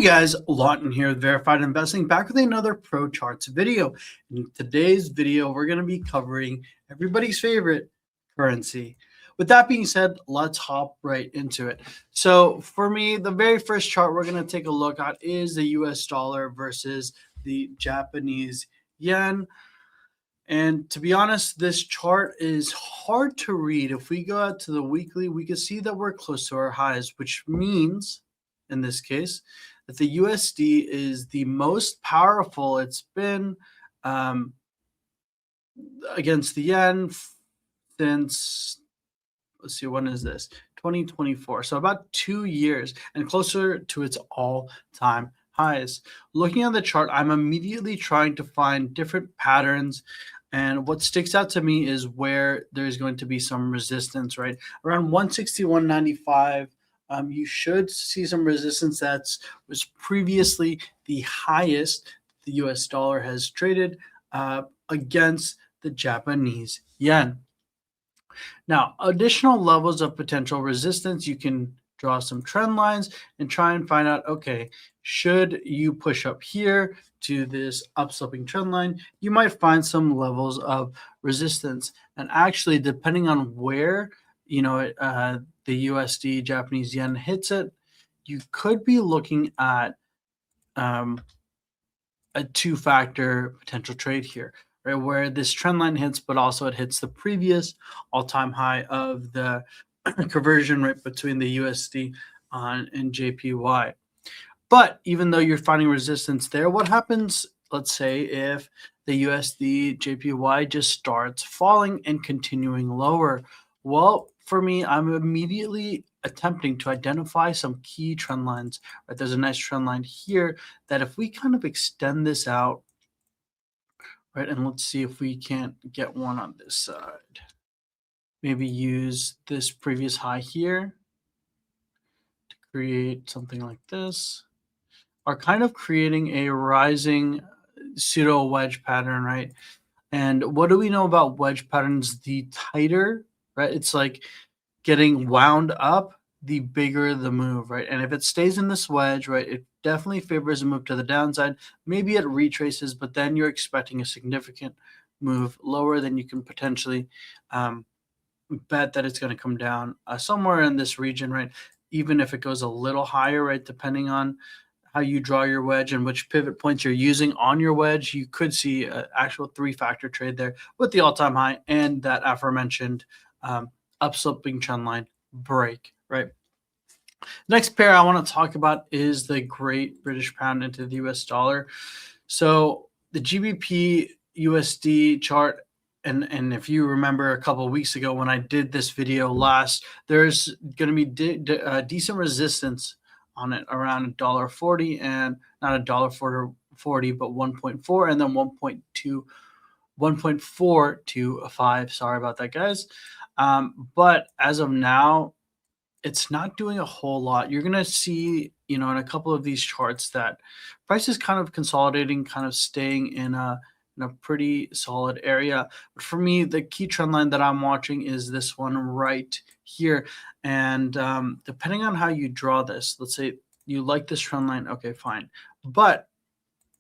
Guys, Lawton here with Verified Investing, back with another Pro Charts video. In today's video, we're going to be covering everybody's favorite currency. With that being said, let's hop right into it. So for me, the very first chart we're going to take a look at is the US dollar versus the Japanese yen. And to be honest, this chart is hard to read. If we go out to the weekly, we can see that we're close to our highs, which means in this case that the USD is the most powerful it's been against the yen since, let's see, when is this? 2024. So about 2 years and closer to its all-time highs. Looking at the chart, I'm immediately trying to find different patterns. And what sticks out to me is where there's going to be some resistance, right? Around 161.95. You should see some resistance that was previously the highest the US dollar has traded against the Japanese yen. Now, additional levels of potential resistance, you can draw some trend lines and try and find out, okay, should you push up here to this upsloping trend line, you might find some levels of resistance. And actually, depending on where, the USD Japanese yen hits it, you could be looking at a two-factor potential trade here, right? Where this trend line hits, but also it hits the previous all-time high of the conversion rate between the USD and JPY. But even though you're finding resistance there, what happens, let's say, if the USD JPY just starts falling and continuing lower? Well, for me, I'm immediately attempting to identify some key trend lines. Right? There's a nice trend line here that if we kind of extend this out, right, and let's see if we can't get one on this side. Maybe use this previous high here to create something like this. Are kind of creating a rising pseudo wedge pattern, right? And what do we know about wedge patterns? The tighter, right? It's like getting wound up, the bigger the move, right? And if it stays in this wedge, right, it definitely favors a move to the downside. Maybe it retraces, but then you're expecting a significant move lower than you can potentially bet that it's going to come down somewhere in this region, right? Even if it goes a little higher, right, depending on how you draw your wedge and which pivot points you're using on your wedge, you could see an actual three-factor trade there with the all-time high and that aforementioned upsloping trend line break, right? Next pair I want to talk about is the Great British Pound into the US dollar. So the GBP USD chart, and if you remember a couple of weeks ago when I did this video last, there's going to be decent resistance on it around $1.40, and not $1.40, but 1.4, and then 1.425. Sorry about that, guys. But as of now, it's not doing a whole lot. You're going to see, in a couple of these charts that price is kind of consolidating, kind of staying in a pretty solid area. But for me, the key trend line that I'm watching is this one right here. And depending on how you draw this, let's say you like this trend line, okay, fine. But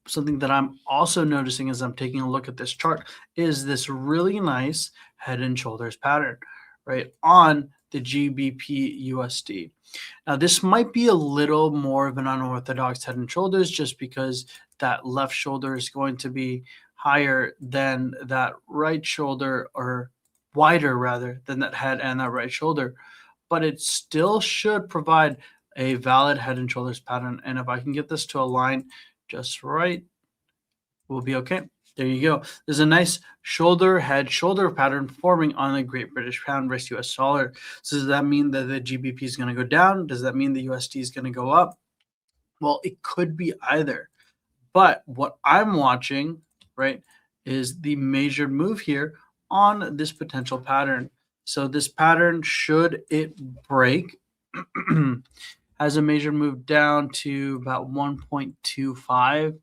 something that I'm also noticing as I'm taking a look at this chart is this really nice head and shoulders pattern, right, on the GBP USD. Now, this might be a little more of an unorthodox head and shoulders just because that left shoulder is going to be higher than that right shoulder, or wider rather than that head and that right shoulder. But it still should provide a valid head and shoulders pattern. And if I can get this to align just right, we'll be okay. There you go. There's a nice shoulder, head, shoulder pattern forming on the Great British Pound versus US dollar. So does that mean that the GBP is going to go down? Does that mean the USD is going to go up? Well, it could be either. But what I'm watching, right, is the measured move here on this potential pattern. So this pattern, should it break, has a measured move down to about 1.25,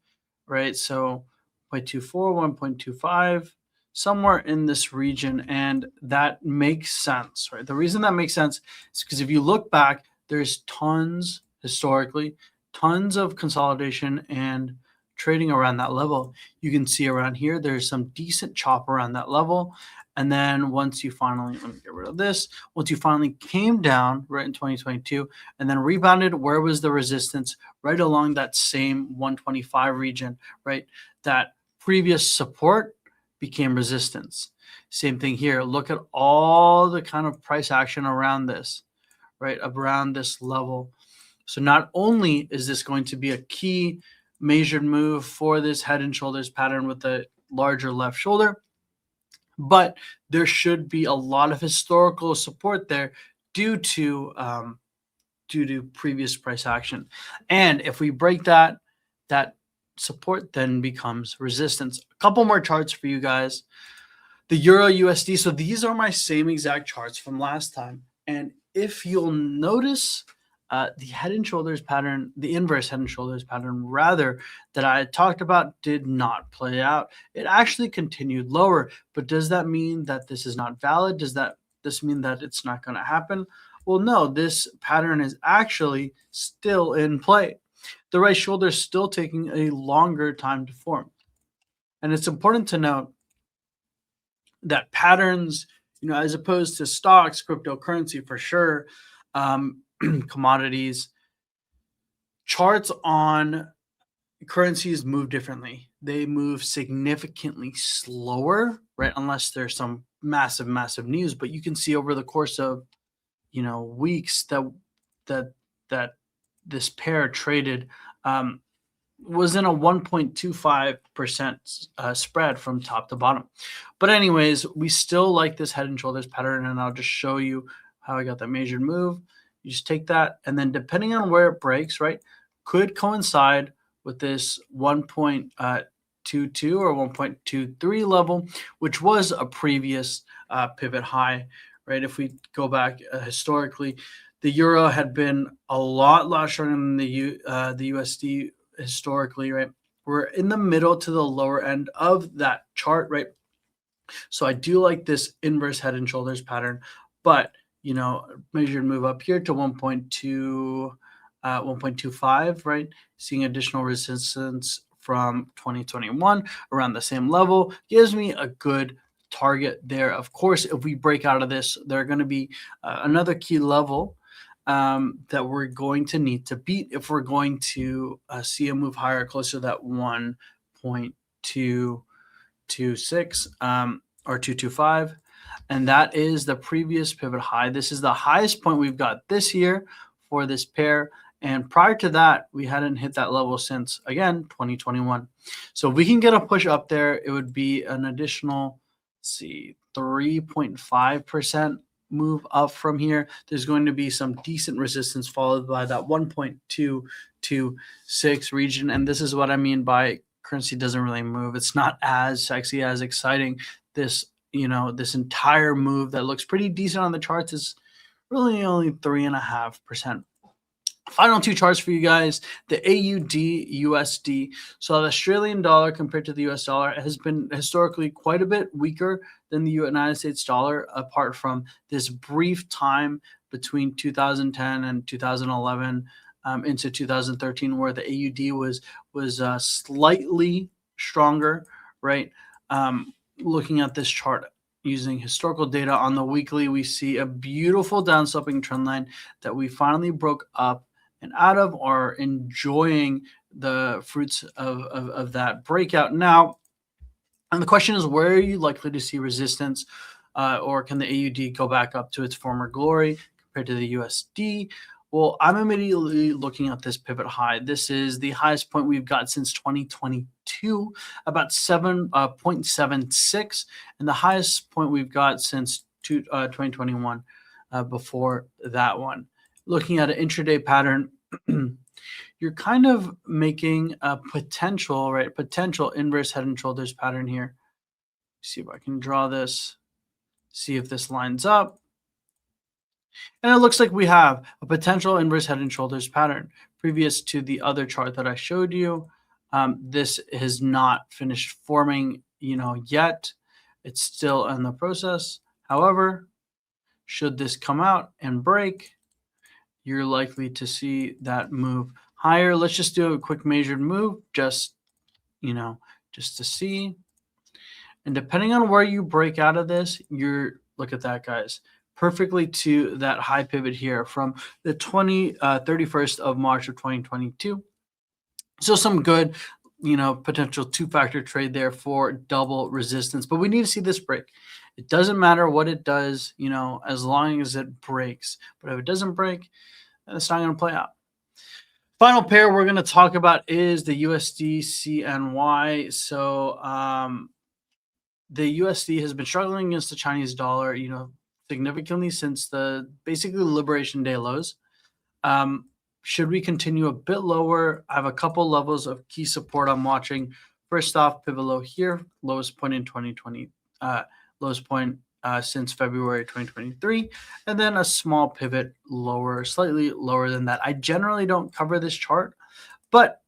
right? So 0.24, 1.25, somewhere in this region, and that makes sense, right? The reason that makes sense is because if you look back, there's tons historically tons of consolidation and trading around that level. You can see around here, there's some decent chop around that level. And then once you finally, let me get rid of this, once you finally came down right in 2022 and then rebounded, where was the resistance? Right along that same 125 region, right? That previous support became resistance. Same thing here. Look at all the kind of price action around this, right? Around this level. So not only is this going to be a key measured move for this head and shoulders pattern with the larger left shoulder, but there should be a lot of historical support there due to previous price action. And if we break that, that support then becomes resistance. A couple more charts for you guys. The Euro USD. So these are my same exact charts from last time. And if you'll notice, the head and shoulders pattern, the inverse head and shoulders pattern, rather, that I talked about did not play out. It actually continued lower. But does that mean that this is not valid? Does this mean that it's not going to happen? Well, no, this pattern is actually still in play. The right shoulder is still taking a longer time to form. And it's important to note that patterns, as opposed to stocks, cryptocurrency for sure, commodities, charts on currencies move differently. They move significantly slower, right? Unless there's some massive, massive news. But you can see over the course of, weeks that this pair traded was in a 1.25% spread from top to bottom. But anyways, we still like this head and shoulders pattern, and I'll just show you how I got that measured move. You just take that, and then depending on where it breaks, right, could coincide with this 1.22 or 1.23 level, which was a previous pivot high, right? If we go back historically, the euro had been a lot stronger than the USD historically, right? We're in the middle to the lower end of that chart, right? So I do like this inverse head and shoulders pattern, but measured move up here to 1.25, right? Seeing additional resistance from 2021 around the same level gives me a good target there. Of course, if we break out of this, there are going to be another key level that we're going to need to beat if we're going to see a move higher, closer to that 1.226 or 225. And that is the previous pivot high. This is the highest point we've got this year for this pair. And prior to that, we hadn't hit that level since, again, 2021. So if we can get a push up there, it would be an additional, 3.5% move up from here. There's going to be some decent resistance followed by that 1.226 region. And this is what I mean by currency doesn't really move. It's not as sexy, as exciting. This entire move that looks pretty decent on the charts is really only 3.5%. Final two charts for you guys, the AUD USD. So the Australian dollar compared to the US dollar has been historically quite a bit weaker than the United States dollar, apart from this brief time between 2010 and 2011 into 2013 where the AUD was slightly stronger, right? Looking at this chart using historical data on the weekly, we see a beautiful downsloping trend line that we finally broke up and out of, are enjoying the fruits of that breakout now. And the question is, where are you likely to see resistance, or can the AUD go back up to its former glory compared to the USD? Well, I'm immediately looking at this pivot high. This is the highest point we've got since 2022, about 7.76, and the highest point we've got since 2021 before that one. Looking at an intraday pattern, you're kind of making a potential inverse head and shoulders pattern here. See if I can draw this, see if this lines up. And it looks like we have a potential inverse head and shoulders pattern. Previous to the other chart that I showed you, this has not finished forming, yet. It's still in the process. However, should this come out and break, you're likely to see that move higher. Let's just do a quick measured move, just to see. And depending on where you break out of this, look at that, guys, perfectly to that high pivot here from the 31st of March of 2022. So some good, potential two-factor trade there for double resistance. But we need to see this break. It doesn't matter what it does, as long as it breaks. But if it doesn't break, then it's not going to play out. Final pair we're going to talk about is the USD CNY. So the USD has been struggling against the Chinese dollar, significantly since the basically Liberation Day lows. Should we continue a bit lower? I have a couple levels of key support I'm watching. First off, pivot low here, lowest point in 2020, lowest point since February 2023, and then a small pivot lower, slightly lower than that. I generally don't cover this chart, but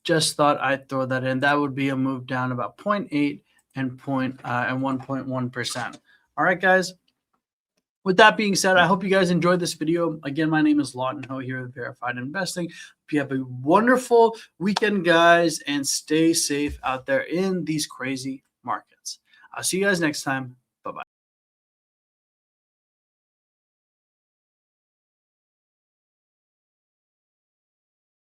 just thought I'd throw that in. That would be a move down about 0.8 and 1.1%. All right, guys. With that being said, I hope you guys enjoyed this video. Again, my name is Lawton Ho here with Verified Investing. Hope you have a wonderful weekend, guys, and stay safe out there in these crazy markets. I'll see you guys next time. Bye-bye.